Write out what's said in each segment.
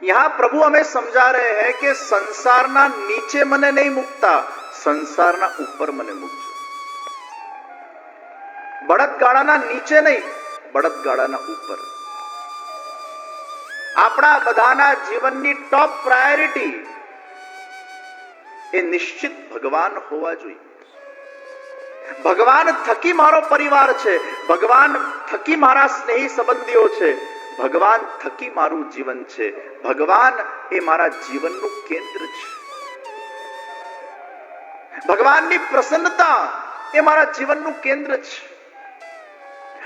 यहां प्रभु हमें समझा रहे हैं कि संसारना नीचे मने नहीं मुकता, संसारना ऊपर मने मुकજો. બળદગાડાના નીચે નહીં, બળદગાડાના ઉપર. આપણા બધાના જીવનની ટોપ પ્રાયોરિટી એ નિશ્ચિત ભગવાન હોવા જોઈએ. ભગવાન થકી મારો પરિવાર છે, ભગવાન થકી મારા સ્નેહી સંબંધીઓ છે, ભગવાન થકી મારું જીવન છે, ભગવાન એ મારા જીવનનું કેન્દ્ર છે. ભગવાનની પ્રસન્નતા એ મારા જીવનનું કેન્દ્ર છે.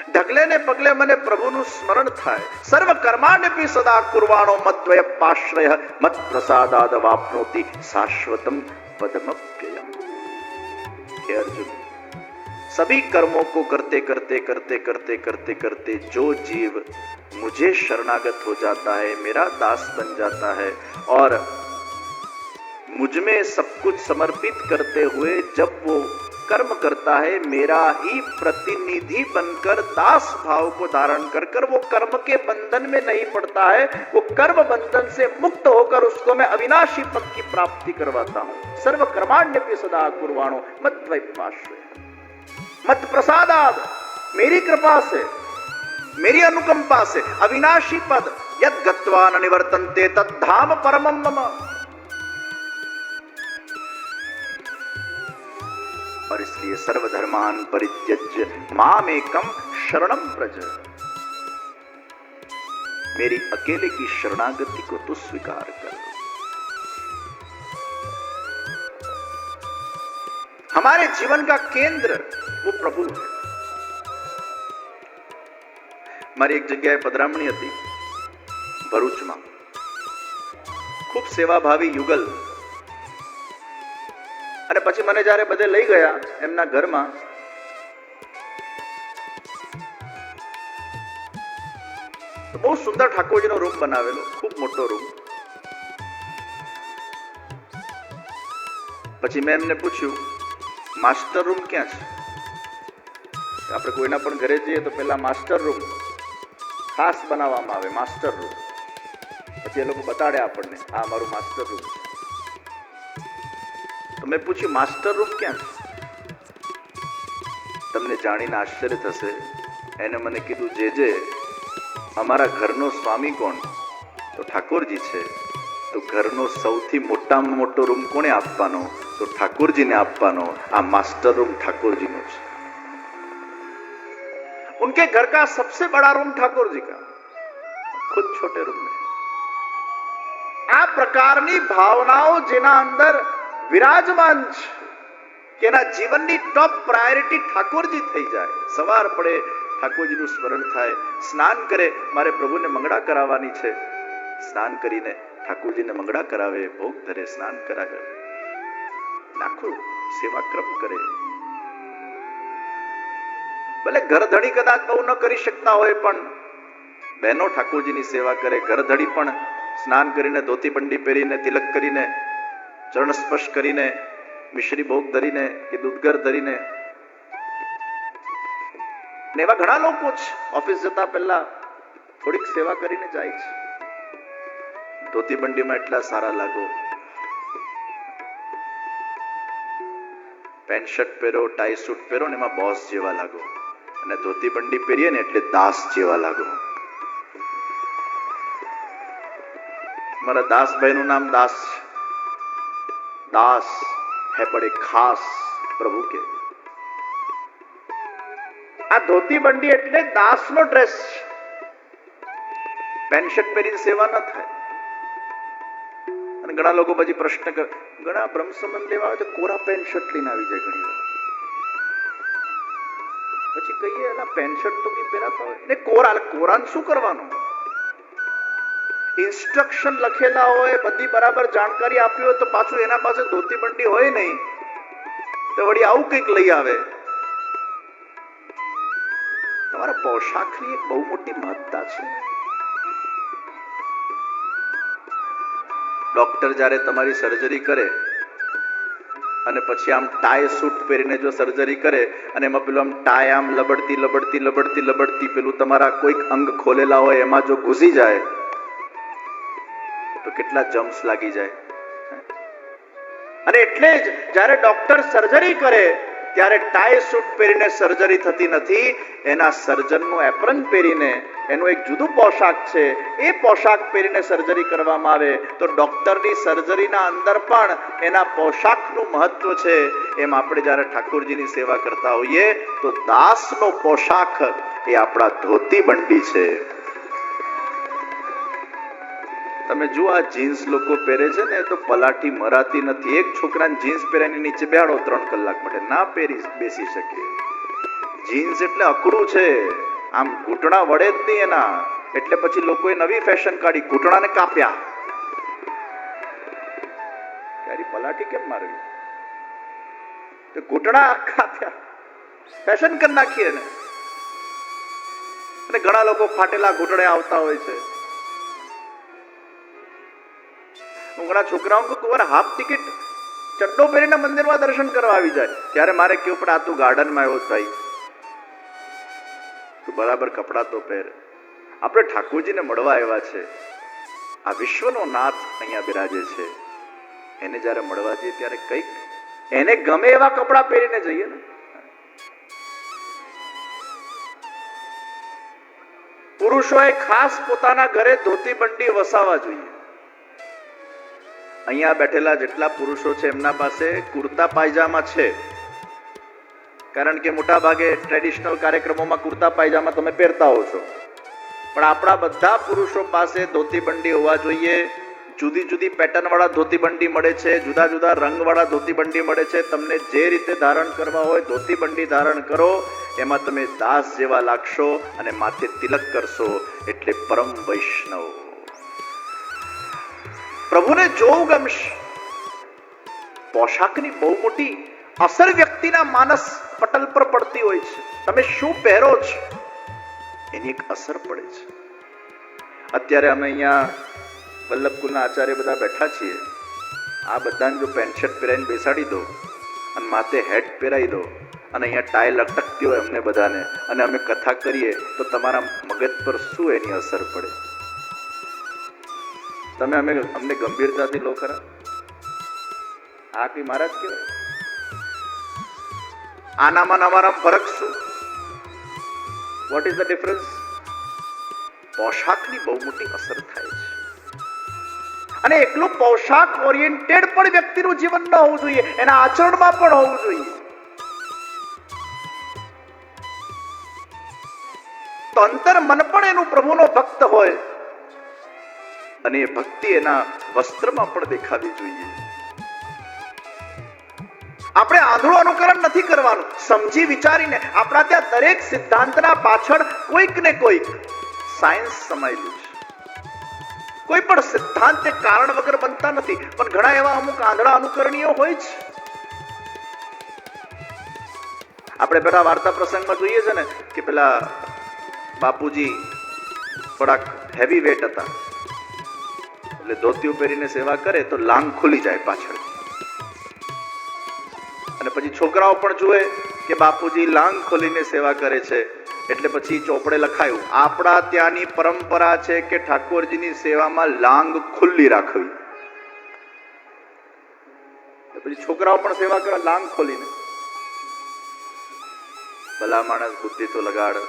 ઢગલે ને પગલે મને પ્રભુનું સ્મરણ થાય. સર્વ કર્માણ્યપી સદા કુર્વાણો મદ્વય પાશ્રય મત પ્રસાદાદ વાપ્નોતિ શાશ્વતમ પદમપ્યયમ. हे अर्जुन, सभी कर्मों को करते करते करते करते करते करते जो जीव मुझे शरणागत हो जाता है, मेरा दास बन जाता है और मुझ में सब कुछ समर्पित करते हुए जब वो कर्म करता है, मेरा ही प्रतिनिधि बनकर दास भाव को धारण कर कर वो कर्म के बंधन में नहीं पड़ता है, वो कर्म बंधन से मुक्त होकर उसको मैं अविनाशी पद की प्राप्ति करवाता हूं. सर्व कर्माण्यपि सदा कुर्वाणो मद्वैपाश्रय मत प्रसादाद, मेरी कृपा से, मेरी अनुकंपा से अविनाशी पद यद गत्वा न निवर्तन्ते तद्धाम परमं मम. और इसलिए सर्वधर्मान परित्यज्य मामेकम शरणम व्रज. मेरी अकेले की शरणागति को तू स्वीकार कर. हमारे जीवन का केंद्र वो प्रभु है. મારી એક જગ્યાએ પધરામણી હતી ભરૂચમાં. ખૂબ સેવાભાવી યુગલ. અને પછી મને જ્યારે બધે લઈ ગયા એમના ઘરમાં, તો બહુ સુંદર ઠાકોરજીનો રૂમ બનાવેલો, ખૂબ મોટો રૂમ. પછી મેં એમને પૂછ્યું, માસ્ટર રૂમ ક્યાં છે? આપણે કોઈના પણ ઘરે જઈએ તો પેલા માસ્ટર રૂમ ખાસ બનાવવામાં આવે, માસ્ટર રૂમ. પછી એ લોકો બતાડે આપણને, આ મારું માસ્ટર રૂમ છે. તો મેં પૂછ્યું, માસ્ટર રૂમ ક્યાં છે? તમને જાણીને આશ્ચર્ય થશે. એને મને કીધું, જે અમારા ઘરનો સ્વામી કોણ? તો ઠાકોરજી છે. તો ઘરનો સૌથી મોટામાં મોટો રૂમ કોને આપવાનો? તો ઠાકોરજીને આપવાનો. આ માસ્ટર रूम ठाकुर जी નો છે. उनके घर का सबसे बड़ा रूम ठाकुर जी का, खुद छोटे रूम में. આ પ્રકારની ભાવનાઓ જેના અંદર વિરાજમાન છે, કે એના જીવનની ટોપ પ્રાયોરિટી ઠાકોરજી થઈ જાય. સવાર પડે ઠાકોરજીનું સ્મરણ થાય, સ્નાન કરે, મારે પ્રભુને મંગળા કરાવવાની છે, સ્નાન કરીને ઠાકોરજીને મંગળા કરાવે, ભોગ ધરે, સ્નાન કરાવે, આખું સેવાક્રમ કરે. ભલે ઘરધણી કદાચ બહુ ન કરી શકતા હોય, પણ બહેનો ઠાકોરજીની સેવા કરે. ઘરધણી પણ સ્નાન કરીને, ધોતી બંડી પહેરીને, તિલક કરીને, ચરણ સ્પર્શ કરીને, મિશ્રી ભોગ ધરીને કે દૂધગર ધરીને. ને એવા ઘણા લોકો છે ઓફિસ જતા પહેલા થોડીક સેવા કરીને જાય છે. ધોતી બંડીમાં એટલા સારા લાગો, પેન્ટ શર્ટ પહેરો, ટાઈ સૂટ પહેરો ને એમાં બોસ જેવા લાગો, અને ધોતી બંડી પહેરીએ ને એટલે દાસ જેવા લાગો. મારા દાસભાઈ નું નામ દાસ છે. दास है बड़े खास प्रभु के. આ ધોતી બંડી એટલે દાસનો ડ્રેસ છે. પેન્ટ શર્ટ પહેરીને સેવા ન થાય. અને ઘણા લોકો પછી પ્રશ્ન કરે, ઘણા બ્રહ્મ સંબંધ લેવા આવે તો કોરા પેન્ટ શર્ટ લઈને આવી જાય ઘણી વાર. પછી કહીએ, એના પેન્ટ શર્ટ તો કઈ પહેરાતા હોય ને, કોરાને શું કરવાનું? ઇન્સ્ટ્રક્શન લખેલા હોય, બધી બરાબર જાણકારી આપી હોય, તો પાછું એના પાસે ધોતી બંડી હોય નહીં, તો વળી આવું કંઈક લઈ આવે. તમારા પોશાકની એક બહુ મોટી મહત્તા છે. ડોક્ટર જ્યારે તમારી સર્જરી કરે અને પછી આમ ટાઈ સૂટ પહેરીને જો સર્જરી કરે અને એમાં પેલું આમ ટાઈ આમ લબડતી પેલું તમારા કોઈક અંગ ખોલેલા હોય એમાં જો ઘૂસી જાય તો કેટલા જમ્સ લાગી જાય. અને એટલે જ જ્યારે ડોક્ટર સર્જરી કરે ત્યારે ટાઈ સૂટ પહેરીને સર્જરી થતી નથી, એના સર્જનનું એપ્રન પહેરીને, એનું એક જુદું પોશાક છે, એ પોશાક પહેરીને સર્જરી કરવામાં આવે. તો ડોક્ટરની સર્જરીના અંદર પણ એના પોશાકનું મહત્વ છે. એમ આપણે જ્યારે ઠાકોરજીની સેવા કરતા હોઈએ તો દાસનો પોશાક એ આપણા ધોતી બંડી છે. તમે જુઓ, આ જીન્સ લોકો પહેરે છે ને તો પલાઠી મરાતી નથી. એક છોકરાને જીન્સ પહેરાની નીચે બેહાડો 3 કલાક માટે, ના પહેરી બેસી શકે. જીન્સ એટલે અકડું છે, આમ ઘૂંટણા વળે જ નહીં એના. એટલે પછી લોકોએ નવી ફેશન કાઢી, ઘૂંટણાને કાપ્યા. ત્યારે પલાઠી કેમ મારવી? તો ઘૂંટણા કાપ્યા, ફેશન કરી નાખી એને. અને ઘણા લોકો ફાટેલા ઘૂંટણે આવતા હોય છે. હું ઘણા છોકરાઓ કહું, હાફ ટિકિટ ચડ્ડો પહેરીને મંદિરમાં દર્શન કરવા આવી જાય. ત્યારે મારે કેવું પડે, આ તું ગાર્ડનમાં આવ્યો ભાઈ, તું બરાબર કપડા તો પહેર. આપણે ઠાકોરજીને મળવા આવ્યા છે. આ વિશ્વનો નાથ અહીંયા બિરાજે છે. એને જયારે મળવા જઈએ ત્યારે કંઈક એને ગમે એવા કપડા પહેરીને જઈએ ને. પુરુષોએ ખાસ પોતાના ઘરે ધોતી બંડી વસાવવા જોઈએ. અહીંયા બેઠેલા જેટલા પુરુષો છે એમના પાસે કુર્તા પાયજામા છે, કારણ કે મોટા ભાગે ટ્રેડિશનલ કાર્યક્રમોમાં કુર્તા પાયજામા તમે પહેરતા હો છો. પણ આપણા બધા પુરુષો પાસે ધોતી બંડી હોવા જોઈએ. જુદી જુદી પેટર્ન વાળા ધોતી બંડી મળે છે, જુદા જુદા રંગ વાળા ધોતી બંડી મળે છે. તમને જે રીતે ધારણ કરવા હોય ધોતી બંડી ધારણ કરો. એમાં તમે દાસ જેવા લાગશો અને માથે તિલક કરશો એટલે પરમ વૈષ્ણવ. પ્રભુને જોવું ગમશે. પોશાકની બહુ મોટી અસર વ્યક્તિના માનસ પટલ પર પડતી હોય છે. તમે શું પહેરો છો એની એક અસર પડે છે. અત્યારે અમે અહીંયા વલ્લભકુલના આચાર્ય બધા બેઠા છીએ. આ બધાને જો પેન્ટ શર્ટ પહેરાઈને બેસાડી દો અને માથે હેટ પહેરાવી દો અને અહીંયા ટાઈ લટકતી હોય અમને બધાને, અને અમે કથા કરીએ તો તમારા મગજ પર શું એની અસર પડે? તમે અમને ગંભીરતાથી લો ખરા? આ કઈ મહારાજ કહેવાય? આનામાં અમારા ફરક શું? What is the difference? પોશાકની બહુ મોટી અસર થાય છે. અને એકલું પોશાક ઓરિએન્ટેડ પણ વ્યક્તિનું જીવન ન હોવું જોઈએ, એના આચરણમાં પણ હોવું જોઈએ. તો અંતર મન પણ એનું પ્રભુનો ભક્ત હોય અને એ ભક્તિ એના વસ્ત્રમાં પણ દેખાવી જોઈએ. આપણે આંધળું અનુકરણ નથી કરવાનું. સમજી વિચારીને, આપણા ત્યાં દરેક સિદ્ધાંતના પાછળ કોઈક ને કોઈક સાયન્સ સમાયેલું છે. કોઈ પણ સિદ્ધાંત એક કારણ વગર બનતા નથી, પણ ઘણા એવા અમુક આંધળા અનુકરણીઓ હોય છે. આપણે પેલા વાર્તા પ્રસંગમાં જોઈએ છે ને કે પેલા બાપુજી થોડાક હેવી વેટ હતા, એટલે ધોતીઓ પહેરીને સેવા કરે તો લાંગ ખુલી જાય પાછળ. અને પછી છોકરાઓ પણ જુએ કે બાપુજી લાંગ ખોલીને સેવા કરે છે, એટલે પછી ચોપડે લખાયું, આપણા ત્યાંની પરંપરા છે કે ઠાકોરજીની સેવામાં લાંગ ખુલ્લી રાખવી. પછી છોકરાઓ પણ સેવા કરે લાંગ ખોલીને. ભલા માણસ બુદ્ધિ તો લગાડ.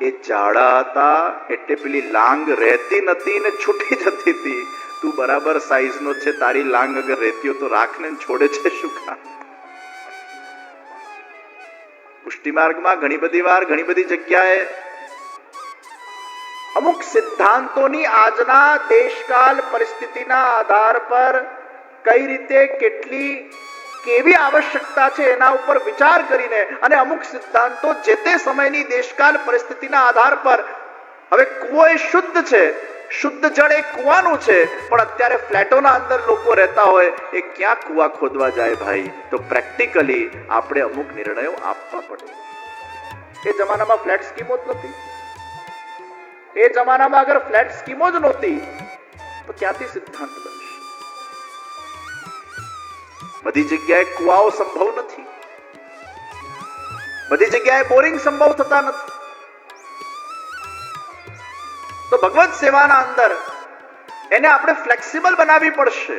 એ જાડા હતા એટલે પેલી લાંગ રહેતી નથી ને છૂટી જતી હતી. તું બરાબર સાઈઝ નો છે, તારી લાંગ અગર રહેતી તો રાખને છોડે છે શું કામ? પુષ્ટિ માર્ગમાં ઘણી બધી વાર ઘણી બધી જગ્યાએ અમુક સિદ્ધાંતોની આજના દેશકાલ પરિસ્થિતિના આધાર પર કઈ રીતે કેટલી કેવી આવશ્યકતા છે એના ઉપર વિચાર કરીને અને અમુક સિદ્ધાંતો જે તે સમયની દેશકાલ પરિસ્થિતિના આધાર પર, હવે કૂવો એ શુદ્ધ છે, શુદ્ધ જળ એ કૂવાનું છે, પણ અત્યારે ફ્લેટોના અંદર લોકો રહેતા હોય એ ક્યાં કૂવા ખોદવા જાય ભાઈ? તો પ્રેક્ટિકલી આપણે અમુક નિર્ણયો આપવા પડે. એ જમાનામાં ફ્લેટ સ્કીમો જ નહોતી. એ જમાનામાં અગર ફ્લેટ સ્કીમો જ નહોતી તો ક્યાંથી સિદ્ધાંત બનશે? બધી જગ્યાએ કુવાઓ સંભવ નથી, બધી જગ્યાએ બોરિંગ સંભવ થતા નથી. તો ભગવત સેવાના અંદર એને આપણે ફ્લેક્સિબલ બનાવવી પડશે.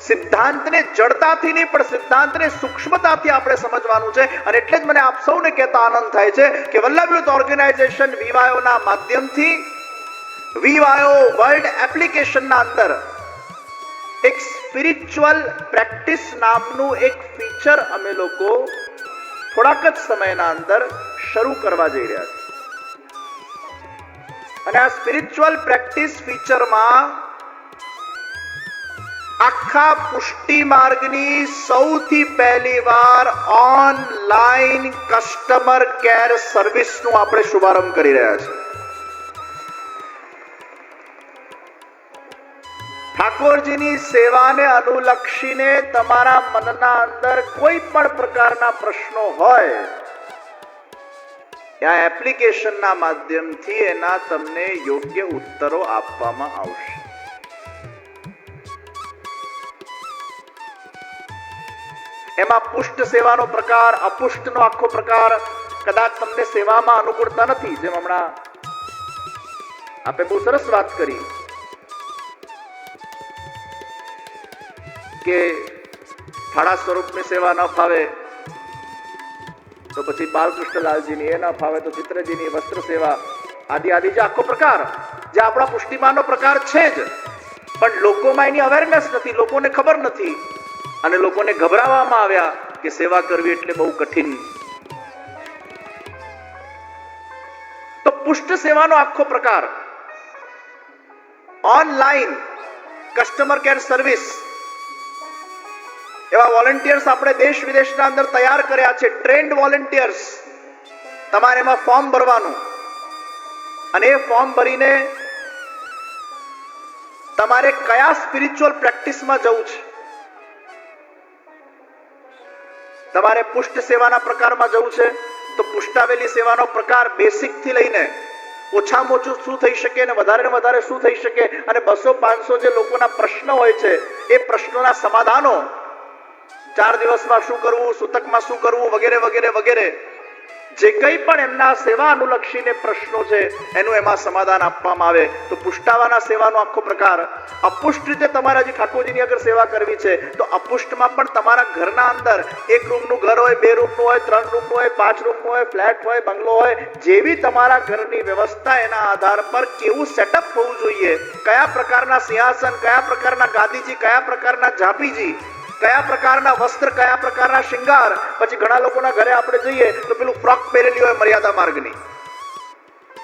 સિદ્ધાંતને જડતાથી નહીં પણ સિદ્ધાંતને સૂક્ષ્મતાથી આપણે સમજવાનું છે. અને એટલે જ મને આપ સૌને કહેતા આનંદ થાય છે કે વલ્લભ યુથ ઓર્ગેનાઇઝેશન વીવાયોના માધ્યમથી વીવાયો વર્લ્ડ એપ્લિકેશનના અંદર એક સ્પિરિચ્યુઅલ પ્રેક્ટિસ નામનું એક ફીચર અમે લોકો થોડાક જ સમયના અંદર શરૂ કરવા જઈ રહ્યા છીએ. અને આ સ્પિરિચ્યુઅલ પ્રેક્ટિસ ફીચરમાં આખા પુષ્ટિ માર્ગની સૌથી પહેલી વાર ઓનલાઈન કસ્ટમર કેર સર્વિસનું આપણે શુભારંભ કરી રહ્યા છીએ. ઠાકોરજીની સેવાને અનુલક્ષીને તમારા મનના અંદર કોઈ પણ પ્રકારના પ્રશ્નો હોય, આ એપ્લિકેશનના માધ્યમથી એના તમને યોગ્ય ઉત્તરો આપવામાં આવશે. એમાં પુષ્ટ સેવાનો પ્રકાર, અપુષ્ટનો આખો પ્રકાર કદાચ તમને સેવામાં અનુકૂળતા નથી, જેમ હમણાં આપે બહુ સરસ વાત કરી કે થાળા સ્વરૂપની સેવા ન ફાવે તો પછી બાલકૃષ્ણલાલજીની, એ ન ફાવે તો ચિત્રજીની વસ્ત્ર સેવા આદિ આદિ જે આખો પ્રકાર જે આપણા પુષ્ટિમાનનો પ્રકાર છે જ, પણ લોકોમાં એની અવેરનેસ નથી, લોકોને ખબર નથી અને લોકોને ગભરાવવામાં આવ્યા કે સેવા કરવી એટલે બહુ કઠિન. તો પુષ્ટ સેવાનો આખો પ્રકાર ઓનલાઈન કસ્ટમર કેર સર્વિસ, એવા વોલન્ટિયર્સ આપણે દેશ વિદેશના અંદર તૈયાર કર્યા છે, ટ્રેન્ડ વોલન્ટિયર્સ. તમારે એમાં ફોર્મ ભરવાનું અને એ ફોર્મ ભરીને તમારે કયા સ્પિરિચ્યુઅલ પ્રેક્ટિસમાં જવું છે. તમારે પુષ્ટ સેવાના પ્રકારમાં જવું છે તો પુષ્ટાવેલી સેવાનો પ્રકાર બેસિક થી લઈને ઓછામાં ઓછું શું થઈ શકે અને વધારે શું થઈ શકે, અને 200-500 જે લોકોના પ્રશ્નો હોય છે એ પ્રશ્નોના સમાધાનો, 4 દિવસમાં શું કરવું, સૂતકમાં શું કરવું, વગેરે વગેરે વગેરે જે કંઈ પણ એમના સેવા અનુલક્ષીને પ્રશ્નો છે એનું એમાં સમાધાન આપવામાં આવે. તો પુષ્ટાવાના સેવાનો આખો પ્રકાર. અપુષ્ટ રીતે તમારે હજી ઠાકોરજીની અગર સેવા કરવી છે તો અપુષ્ટમાં પણ તમારા ઘરના અંદર 1 રૂમનું ઘર હોય, 2 રૂમનું હોય, 3 રૂમનું હોય, 5 રૂમનું હોય, ફ્લેટ હોય, બંગલો હોય, જેવી તમારા ઘરની વ્યવસ્થા એના આધાર પર કેવું સેટઅપ હોવું જોઈએ, કયા પ્રકારના સિંહાસન, કયા પ્રકારના ગાદીજી, કયા પ્રકારના ઝાંપીજી, કયા પ્રકારના વસ્ત્ર, કયા પ્રકારના શિંગાર. પછી ઘણા લોકોના ઘરે આપણે જઈએ તો પેલું ફ્રોક પહેરેલી હોય મર્યાદા માર્ગની,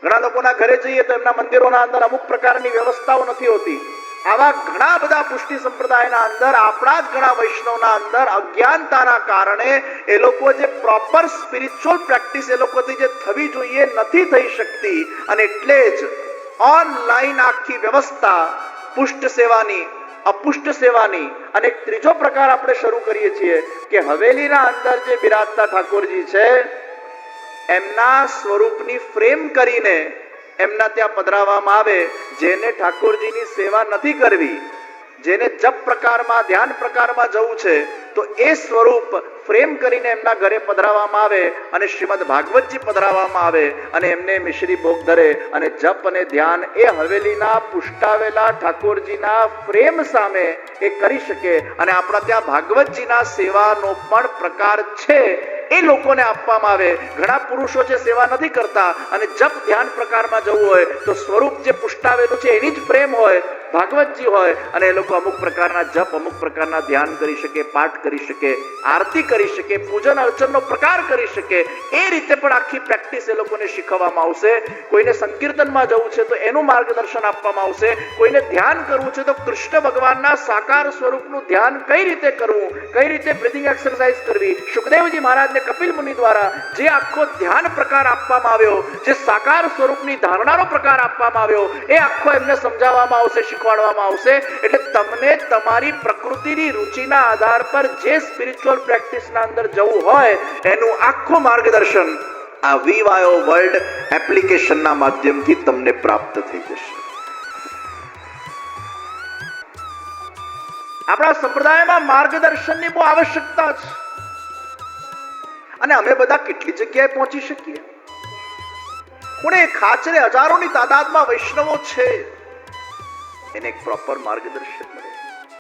ઘણા લોકોના ઘરે જઈએ તો એમના મંદિરોના અંદર અમુક પ્રકારની વ્યવસ્થાઓ નથી હોતી. આવા ઘણા બધા પુષ્ટિ સંપ્રદાયના અંદર, આપણા જ ઘણા વૈષ્ણવના અંદર અજ્ઞાનતાના કારણે એ લોકો જે પ્રોપર સ્પિરિચ્યુઅલ પ્રેક્ટિસ એ લોકોથી જે થવી જોઈએ નથી થઈ શકતી. અને એટલે જ ઓનલાઈન આખી વ્યવસ્થા પુષ્ટ સેવાની, અપુષ્ટ સેવાની. અને એક ત્રીજો પ્રકાર આપણે શરૂ કરીએ છીએ કે હવેલીના અંદર જે બિરાજતા ઠાકોરજી છે એમના સ્વરૂપની ફ્રેમ કરીને એમના ત્યાં પધરાવવામાં આવે. જેને ઠાકોરજીની સેવા નથી કરવી, જેને જપ પ્રકારમાં, ધ્યાન પ્રકારમાં જવું છે, તો એ સ્વરૂપ ફ્રેમ કરીને એમના ઘરે પધરાવવામાં આવે અને શ્રીમદ ભાગવતજી પધરાવવામાં આવે અને એમને મિશ્રી ભોગ ધરે અને જપ અને ધ્યાન એ હવેલીના પુષ્ટાવેલા ઠાકોરજીના ફ્રેમ સામે એ કરી શકે. અને આપણા ત્યાં ભાગવતજીના સેવાનો પણ પ્રકાર છે એ લોકોને આપવામાં આવે. ઘણા પુરુષો છે સેવા નથી કરતા અને જપ ધ્યાન પ્રકારમાં જવું હોય તો સ્વરૂપ જે પુષ્ટાવેલું છે એની જ પ્રેમ હોય, ભાગવતજી હોય, અને એ લોકો અમુક પ્રકારના જપ, અમુક પ્રકારના ધ્યાન કરી શકે, પાઠ કરી શકે, આરતી કરી શકે, પૂજન અર્ચનનો પ્રકાર કરી શકે. એ રીતે પણ આખી પ્રેક્ટિસ એ લોકોને શીખવવામાં આવશે. કોઈને સંકીર્તનમાં જવું છે તો એનું માર્ગદર્શન આપવામાં આવશે. કોઈને ધ્યાન કરવું છે તો કૃષ્ણ ભગવાનના સાકાર સ્વરૂપનું ધ્યાન કઈ રીતે કરવું, કઈ રીતે બ્રીથિંગ એક્સરસાઇઝ કરવી, સુખદેવજી મહારાજને કપિલ મુનિ દ્વારા જે આખો ધ્યાન પ્રકાર આપવામાં આવ્યો, જે સાકાર સ્વરૂપની ધારણાનો પ્રકાર આપવામાં આવ્યો, એ આખો એમને સમજાવવામાં આવશે, શીખવાડવામાં આવશે. એટલે તમને તમારી પ્રકૃતિની રુચિના આધાર પર જે સ્પિરિચ્યુઅલ પ્રેક્ટિસના અંદર જવું હોય એનું આખું માર્ગદર્શન આ વીવાયો વર્લ્ડ એપ્લિકેશનના માધ્યમથી તમને પ્રાપ્ત થઈ જશે. આપણા સંપ્રદાયમાં માર્ગદર્શનની બહુ આવશ્યકતા છે અને અમે બધા કેટલી જગ્યાએ પહોંચી શકીએ. કોણે ખાચરે હજારોની તાદાદમાં વૈષ્ણવો છે, એને એક પ્રોપર માર્ગદર્શન મળે.